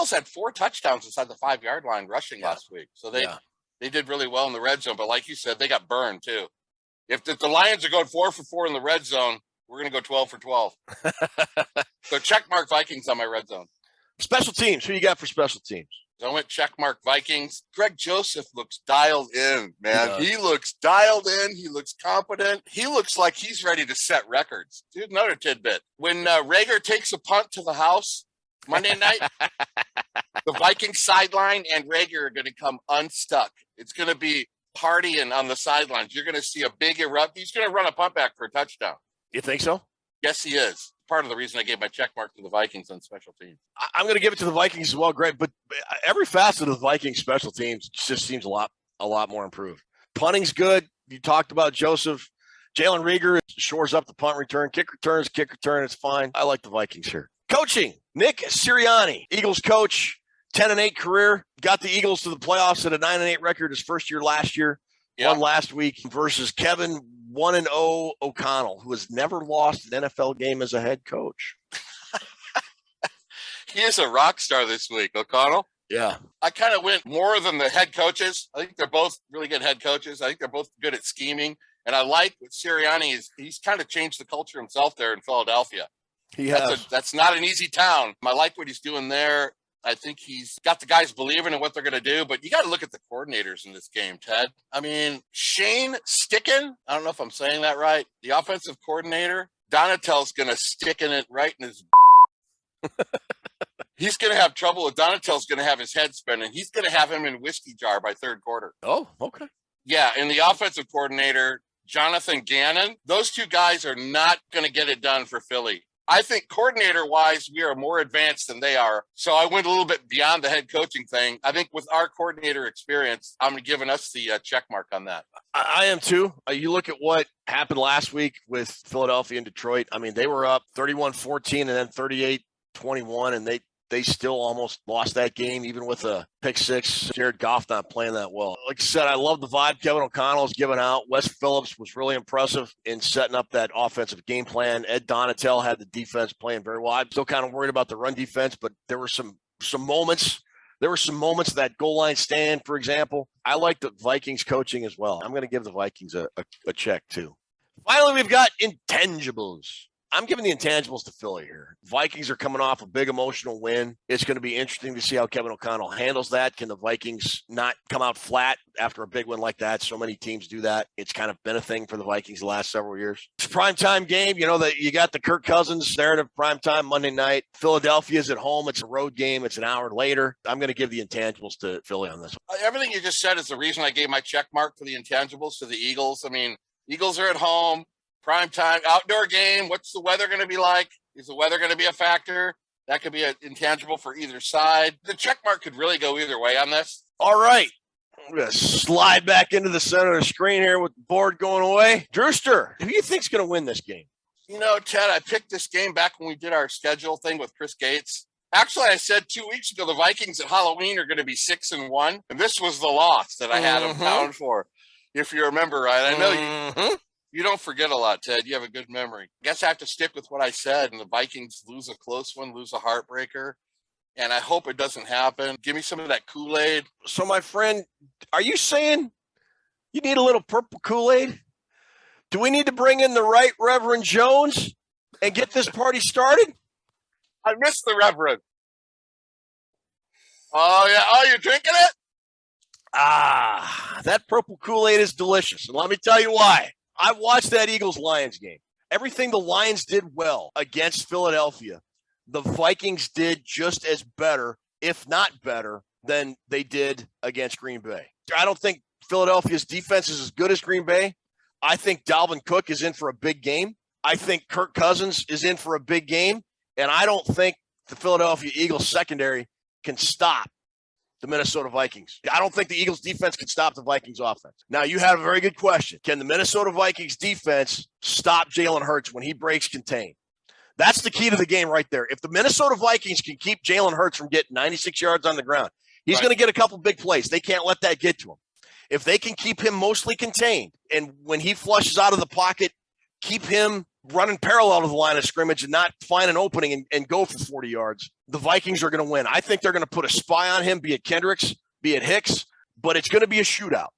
had 4 touchdowns inside the 5-yard line rushing last week. So they did really well in the red zone. But like you said, they got burned too. If the Lions are going 4 for 4 in the red zone, we're going to go 12 for 12. So check mark Vikings on my red zone. Special teams. Who you got for special teams? So I went check mark Vikings. Greg Joseph looks dialed in, man. He looks dialed in. He looks competent. He looks like he's ready to set records. Here's another tidbit. When Rager takes a punt to the house Monday night, the Vikings sideline and Rager are going to come unstuck. It's going to be partying on the sidelines. You're going to see a big erupt. He's going to run a punt back for a touchdown. You think so? Yes, he is. Part of the reason I gave my check mark to the Vikings on special teams. I'm going to give it to the Vikings as well, Greg. But every facet of the Vikings special teams just seems a lot more improved. Punting's good. You talked about Joseph. Jalen Rieger shores up the punt return. Kick return. It's fine. I like the Vikings here. Coaching. Nick Sirianni, Eagles coach, 10-8 career. Got the Eagles to the playoffs at a 9-8 record his first year last year. Won last week versus Kevin 1-0 O'Connell, who has never lost an NFL game as a head coach. He is a rock star this week, O'Connell. Yeah. I kind of went more than the head coaches. I think they're both really good head coaches. I think they're both good at scheming. And I like what Sirianni is. He's kind of changed the culture himself there in Philadelphia. That's not an easy town. I like what he's doing there. I think he's got the guys believing in what they're going to do, but you got to look at the coordinators in this game, Ted. I mean, Shane Sticken, I don't know if I'm saying that right, the offensive coordinator, Donatel's going to stick in it right in his He's going to have trouble with Donatel's going to have his head spinning. He's going to have him in whiskey jar by third quarter. Oh, okay. Yeah, and the offensive coordinator, Jonathan Gannon, those two guys are not going to get it done for Philly. I think coordinator-wise, we are more advanced than they are. So I went a little bit beyond the head coaching thing. I think with our coordinator experience, I'm giving us the check mark on that. I am too. You look at what happened last week with Philadelphia and Detroit. I mean, they were up 31-14 and then 38-21, and they still almost lost that game, even with a pick six. Jared Goff not playing that well. Like I said, I love the vibe Kevin O'Connell's giving out. Wes Phillips was really impressive in setting up that offensive game plan. Ed Donatel had the defense playing very well. I'm still kind of worried about the run defense, but there were some moments. There were some moments, that goal line stand, for example. I like the Vikings coaching as well. I'm going to give the Vikings a check, too. Finally, we've got intangibles. I'm giving the intangibles to Philly here. Vikings are coming off a big emotional win. It's going to be interesting to see how Kevin O'Connell handles that. Can the Vikings not come out flat after a big win like that? So many teams do that. It's kind of been a thing for the Vikings the last several years. It's a primetime game. You know that you got the Kirk Cousins narrative primetime Monday night. Philadelphia's at home. It's a road game. It's an hour later. I'm going to give the intangibles to Philly on this one. Everything you just said is the reason I gave my check mark for the intangibles to the Eagles. I mean, Eagles are at home. Prime time, outdoor game. What's the weather going to be like? Is the weather going to be a factor? That could be an intangible for either side. The check mark could really go either way on this. All right. I'm going to slide back into the center of the screen here with the board going away. Drewster, who do you think's going to win this game? You know, Ted, I picked this game back when we did our schedule thing with Chris Gates. Actually, I said 2 weeks ago the Vikings at Halloween are going to be 6-1, and this was the loss that I had them pound for, if you remember right. I know you don't forget a lot, Ted. You have a good memory. I guess I have to stick with what I said, and the Vikings lose a close one, lose a heartbreaker, and I hope it doesn't happen. Give me some of that Kool-Aid. So, my friend, are you saying you need a little purple Kool-Aid? Do we need to bring in the right Reverend Jones and get this party started? I missed the Reverend. Oh, yeah. Oh, you're drinking it? Ah, that purple Kool-Aid is delicious. And let me tell you why. I watched that Eagles-Lions game. Everything the Lions did well against Philadelphia, the Vikings did just as better, if not better, than they did against Green Bay. I don't think Philadelphia's defense is as good as Green Bay. I think Dalvin Cook is in for a big game. I think Kirk Cousins is in for a big game. And I don't think the Philadelphia Eagles secondary can stop the Minnesota Vikings. I don't think the Eagles defense can stop the Vikings offense. Now, you had a very good question. Can the Minnesota Vikings defense stop Jalen Hurts when he breaks contain? That's the key to the game right there. If the Minnesota Vikings can keep Jalen Hurts from getting 96 yards on the ground, he's going to get a couple big plays. They can't let that get to him. If they can keep him mostly contained, and when he flushes out of the pocket, keep him running parallel to the line of scrimmage and not find an opening and go for 40 yards, the Vikings are going to win. I think they're going to put a spy on him, be it Kendricks, be it Hicks, but it's going to be a shootout.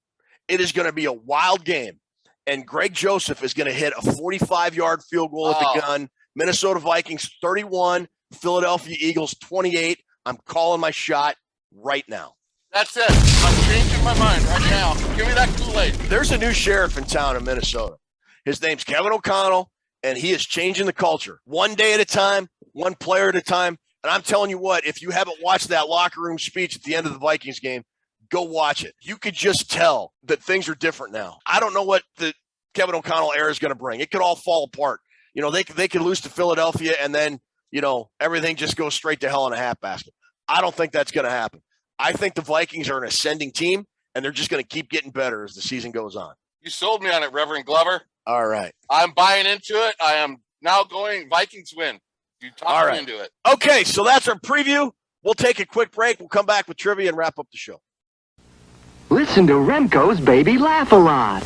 It is going to be a wild game, and Greg Joseph is going to hit a 45-yard field goal at the gun. Minnesota Vikings 31, Philadelphia Eagles 28. I'm calling my shot right now. That's it. I'm changing my mind right now. Give me that Kool-Aid. There's a new sheriff in town in Minnesota. His name's Kevin O'Connell, and he is changing the culture. One day at a time, one player at a time. And I'm telling you what, if you haven't watched that locker room speech at the end of the Vikings game, go watch it. You could just tell that things are different now. I don't know what the Kevin O'Connell era is going to bring. It could all fall apart. You know, they could lose to Philadelphia, and then, you know, everything just goes straight to hell in a hat basket. I don't think that's going to happen. I think the Vikings are an ascending team, and they're just going to keep getting better as the season goes on. You sold me on it, Reverend Glover. All right. I'm buying into it. I am now going Vikings win. You talked me into it. Okay, so that's our preview. We'll take a quick break. We'll come back with trivia and wrap up the show. Listen to Remco's Baby Laugh a Lot.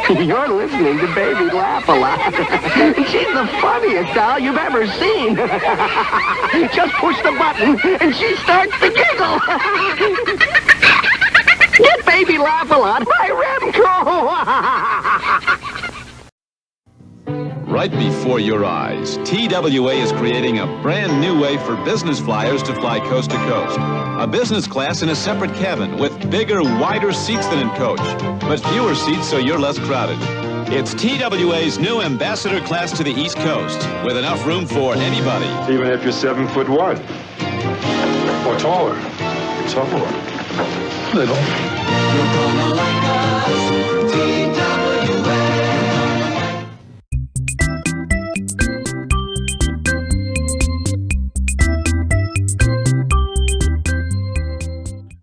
You're listening to Baby Laugh a Lot. She's the funniest doll you've ever seen. Just push the button and she starts to giggle. Get Baby Laugh a Lot by Remco. Right before your eyes, TWA is creating a brand new way for business flyers to fly coast to coast. A business class in a separate cabin with bigger, wider seats than in coach, but fewer seats so you're less crowded. It's TWA's new ambassador class to the East Coast, with enough room for anybody. Even if you're 7'1" or taller, little. You're gonna like us, TWA.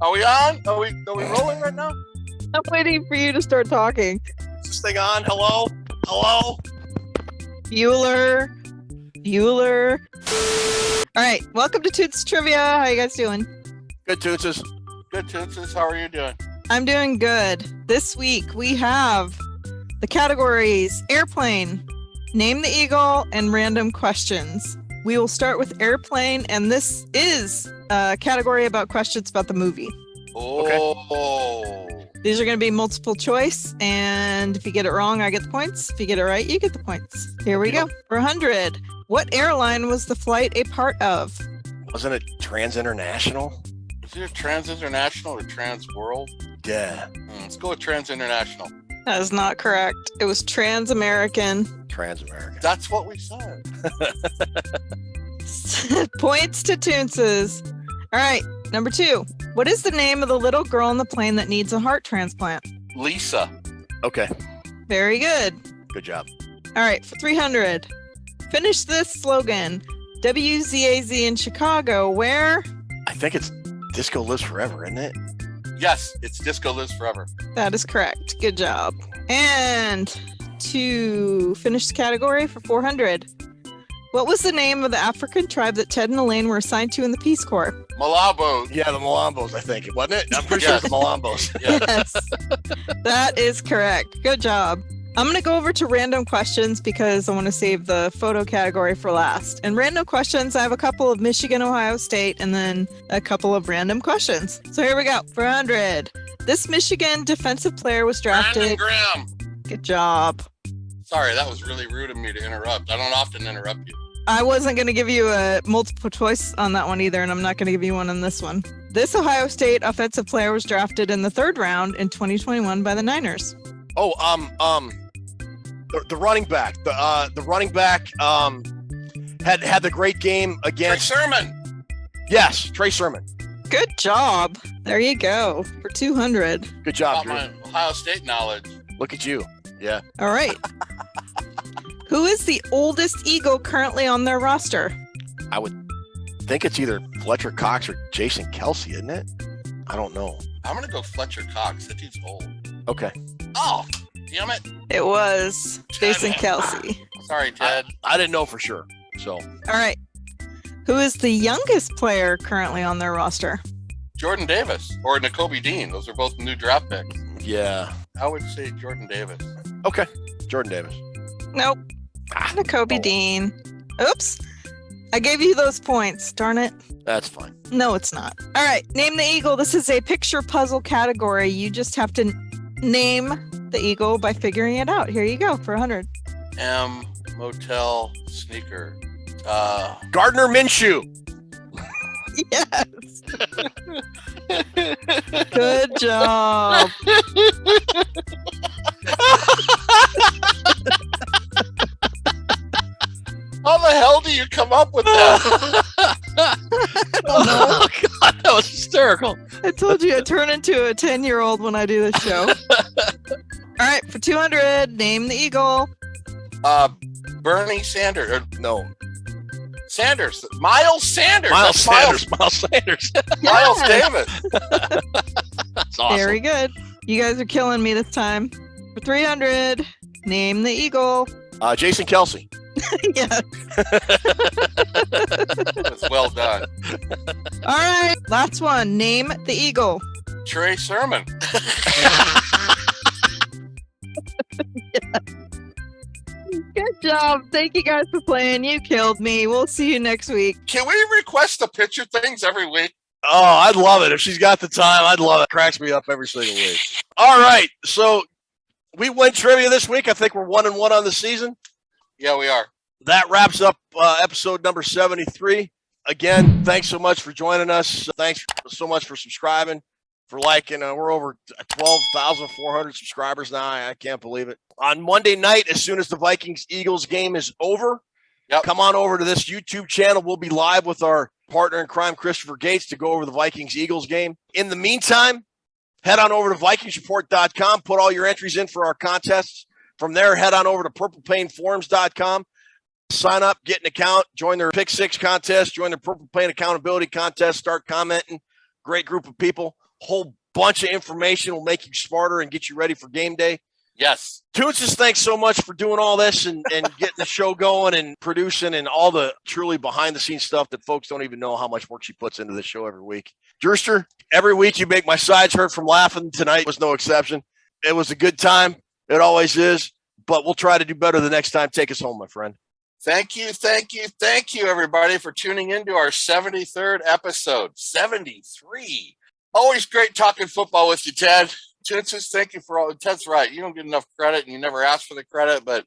Are we on? Are we rolling right now? I'm waiting for you to start talking. Is this thing on? Hello? Hello? Bueller. All right, welcome to Toots Trivia. How you guys doing? Good, Tootses. Good, Tootses. How are you doing? I'm doing good. This week we have the categories Airplane, Name the Eagle, and Random Questions. We will start with airplane, and this is a category about questions about the movie. Oh. These are going to be multiple choice, and if you get it wrong, I get the points. If you get it right, you get the points. Here we go. For 100, what airline was the flight a part of? Wasn't it Trans International? Is it Trans International or Trans World? Yeah. Let's go with Trans International. That is not correct. It was Trans-American. Trans-American. That's what we said. Points to Toonces. All right, number 2. What is the name of the little girl on the plane that needs a heart transplant? Lisa. Okay. Very good. Good job. All right, for 300. Finish this slogan. WZAZ in Chicago, where? I think it's Disco Lives Forever, isn't it? Yes, it's Disco Lives Forever. That is correct. Good job. And to finish the category for 400. What was the name of the African tribe that Ted and Elaine were assigned to in the Peace Corps? Malabo. Yeah, the Malambos, I think. Wasn't it? I'm pretty sure it's the Malambos. Yes. That is correct. Good job. I'm going to go over to random questions because I want to save the photo category for last. And random questions, I have a couple of Michigan, Ohio State, and then a couple of random questions. So here we go. For 100. This Michigan defensive player was drafted. Brandon Graham. Good job. Sorry, that was really rude of me to interrupt. I don't often interrupt you. I wasn't going to give you a multiple choice on that one either, and I'm not going to give you one on this one. This Ohio State offensive player was drafted in the 3rd round in 2021 by the Niners. Oh, the running back. The running back had the great game against Trey Sermon. Yes, Trey Sermon. Good job. There you go for 200. Good job, Drew. My Ohio State knowledge. Look at you. Yeah. All right. Who is the oldest Eagle currently on their roster? I would think it's either Fletcher Cox or Jason Kelsey, isn't it? I don't know. I'm going to go Fletcher Cox. That dude's old. Okay. Oh, damn it. It was Jason Kelsey. Sorry, Ted. I didn't know for sure. So. All right. Who is the youngest player currently on their roster? Jordan Davis or Nakobe Dean. Those are both new draft picks. Yeah. I would say Jordan Davis. Okay. Jordan Davis. Nope. Nakobe Dean. Oops. I gave you those points. Darn it. That's fine. No, it's not. All right. Name the Eagle. This is a picture puzzle category. You just have to name the Eagle by figuring it out. Here you go for 100. M. Motel Sneaker. Gardner Minshew. Yes. Good job. How the hell do you come up with that? Oh, God, that was hysterical. I told you I turn into a 10-year-old when I do this show. All right, for 200, name the Eagle. Bernie Sanders. No. Sanders. Miles Sanders. Miles Sanders. Miles Sanders. Miles Davis. That's awesome. Very good. You guys are killing me this time. For 300, name the Eagle. Jason Kelsey. Yes. That's well done. All right, last one. Name the Eagle. Trey Sermon. Yes. Good job. Thank you guys for playing. You killed me. We'll see you next week. Can we request the picture things every week? Oh, I'd love it. If she's got the time, I'd love it. Cracks me up every single week. All right. So we win trivia this week. I think we're 1-1 on the season. Yeah, we are. That wraps up episode number 73. Again, thanks so much for joining us. Thanks so much for subscribing, for liking. We're over 12,400 subscribers now. I can't believe it. On Monday night, as soon as the Vikings-Eagles game is over, come on over to this YouTube channel. We'll be live with our partner in crime, Christopher Gates, to go over the Vikings-Eagles game. In the meantime, head on over to VikingsReport.com. Put all your entries in for our contests. From there, head on over to PurplePainForums.com. Sign up, get an account, join their Pick 6 contest, join their Purple Pain Accountability contest, start commenting. Great group of people. Whole bunch of information will make you smarter and get you ready for game day. Yes. Toonces, thanks so much for doing all this and getting the show going and producing and all the truly behind-the-scenes stuff that folks don't even know how much work she puts into this show every week. Drewster, every week you make my sides hurt from laughing. Tonight was no exception. It was a good time. It always is. But we'll try to do better the next time. Take us home, my friend. Thank you, everybody, for tuning in to our 73rd episode. 73. Always great talking football with you, Ted. Jensis, thank you for all. Ted's right. You don't get enough credit, and you never ask for the credit, but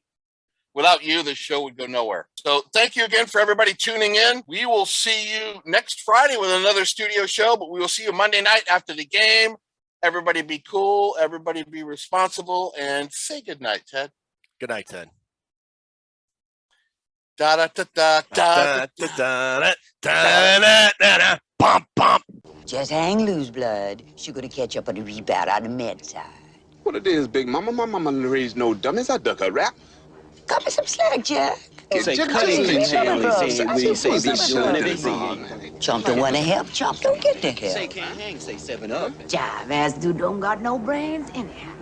without you, the show would go nowhere. So thank you again for everybody tuning in. We will see you next Friday with another studio show, but we will see you Monday night after the game. Everybody be cool. Everybody be responsible. And say goodnight, Ted. Good night, Ted. Da da da da da da da da. Bump bump. Just hang loose, blood. She's gonna catch up on the rebound on the med side. What it is, Big Mama? My mama raised no dummies. I duck a rap. Cut me some slack, Jack. Say cutting the Chump don't want to help. Chump don't get the help. Say can't hang, say 7 Up. Jive ass dude don't got no brains anyhow.